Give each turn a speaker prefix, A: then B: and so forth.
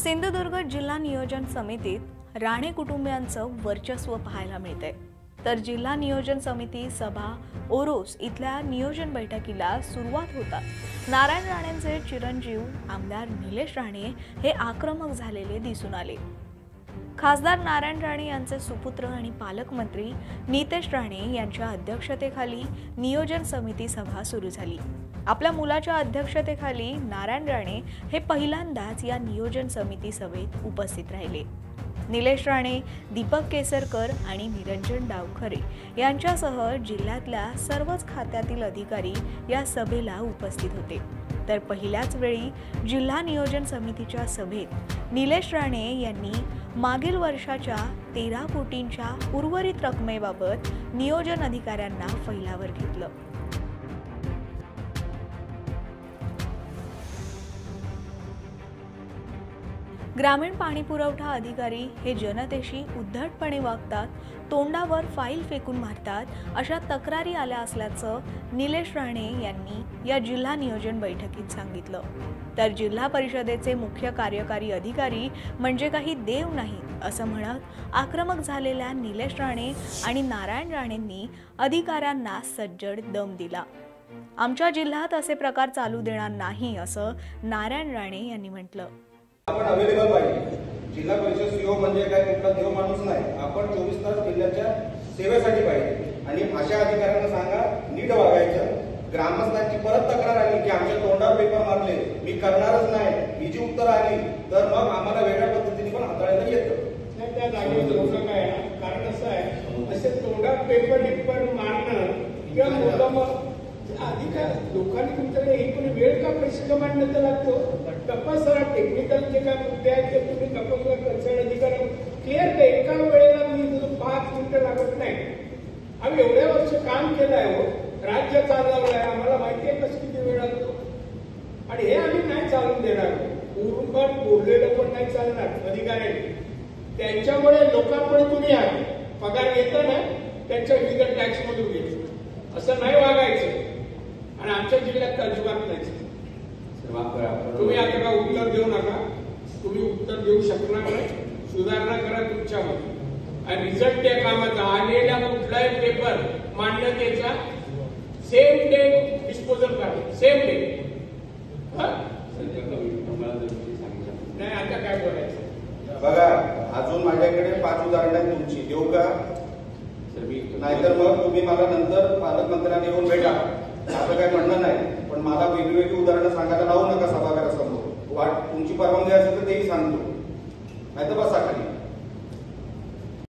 A: सिंधुदुर्ग जिल्हा नियोजन समितीत राणे कुटुंबियांचं वर्चस्व पाहायला मिळते। तर जिल्हा नियोजन समिती सभा ओरोस इथल्या नियोजन बैठकीला सुरुवात होतात नारायण राणेंचे चिरंजीव आमदार निलेश राणे हे आक्रमक झालेले दिसून आले। खासदार नारायण राणे यांचे सुपुत्र आणि पालकमंत्री नितेश राणे यांच्या अध्यक्षतेखाली नियोजन समिती सभा सुरू झाली। आपल्या मुलाच्या अध्यक्षतेखाली नारायण राणे हे पहिल्यांदाच या नियोजन समिती सभेत उपस्थित राहिले। निलेश राणे, दीपक केसरकर आणि निरंजन डावखरे यांच्यासह जिल्ह्यातल्या सर्वच खात्यातील अधिकारी या सभेला उपस्थित होते। तर पहिल्याच वेळी जिल्हा नियोजन समितीच्या सभेत निलेश राणे यांनी मागील वर्षाच्या 13 कोटींच्या उर्वरित रकमेबाबत नियोजन अधिकाऱ्यांना फैलावर घेतलं। ग्रामीण पाणी पुरवठा अधिकारी हे जनतेशी उद्धटपणे वागतात, तोंडावर फाईल फेकून मारतात अशा तक्रारी आल्या असल्याचं निलेश राणे यांनी या जिल्हा नियोजन बैठकीत सांगितलं। तर जिल्हा परिषदेचे मुख्य कार्यकारी अधिकारी म्हणजे काही देव नाहीत असं म्हणत आक्रमक झालेल्या निलेश राणे आणि नारायण राणेंनी अधिकाऱ्यांना सज्जड दम दिला। आमच्या जिल्ह्यात असे प्रकार चालू देणार नाही असं नारायण राणे यांनी म्हटलं।
B: आपण अवेलेबल पाहिजे। जिल्हा परिषद सीओ म्हणजे काय कुठला देव माणूस नाही, आपण 24 तास जिल्ह्याच्या सेवेसाठी पाहिजे आणि अशा अधिकाऱ्यांना सांगा नीट वागायचं। ग्रामस्थांची परत तक्रार आली की आमच्या तोंडावर पेपर मारले, मी करणारच नाही, ही जी उत्तर आली तर मग आम्हाला वेगळ्या पद्धतीने पण हाताळायला येतं।
C: नाही त्या जागेवर होणं काय कारण असं आहे, असे तोंडात पेपर मारणं किंवा मुद्दाम अधिकार लोकांनी तुमच्याकडे एक पण वेळ का पैसे कमांडण्याचा लागतो। तपासरा टेक्निकल जे काय मुद्दे आहेत ते तुम्ही तपासला कन्सर्न अधिकारी क्लिअर का एका वेळेला मी 5 मिनिटं लागत नाही। आम्ही एवढ्या वर्ष काम केलं आहे, राज्य चालवलं आहे, आम्हाला माहिती आहे कसं किती वेळ लागतो आणि हे आम्ही नाही चालून देणार। उरुंबट बोललेलं पण नाही चालणार अधिकाऱ्यांनी, त्यांच्यामुळे लोकांपुढे तुम्ही आहे पगार येतं ना त्यांच्या इन्कम टॅक्स मधून घ्यायचं, असं नाही वागायचं आणि आमच्या जिल्ह्यात अजिबात नाही। तुम्ही आता का उत्तर देऊ नका, तुम्ही उत्तर देऊ शकणार नाही, सुधारणा करा तुमच्यामध्ये आणि रिझल्ट त्या कामाचा आलेला कुठलाही पेपर मान्यतेचा सेम डे डिस्पोजल करा, सेम डे। नाही आता काय बोलायचं
B: बघा, अजून माझ्याकडे 5 उदाहरणं आहेत तुमची, देऊ का? नाहीतर मग तुम्ही मला नंतर पालकमंत्र्यांना येऊन भेटा, असं काही म्हणणं नाही, पण मला वेगवेगळी उदाहरणं सांगायला लावू नका सभागृहासमोर। तुमची परवानगी असेल तर तेही सांगतो, नाहीतर बस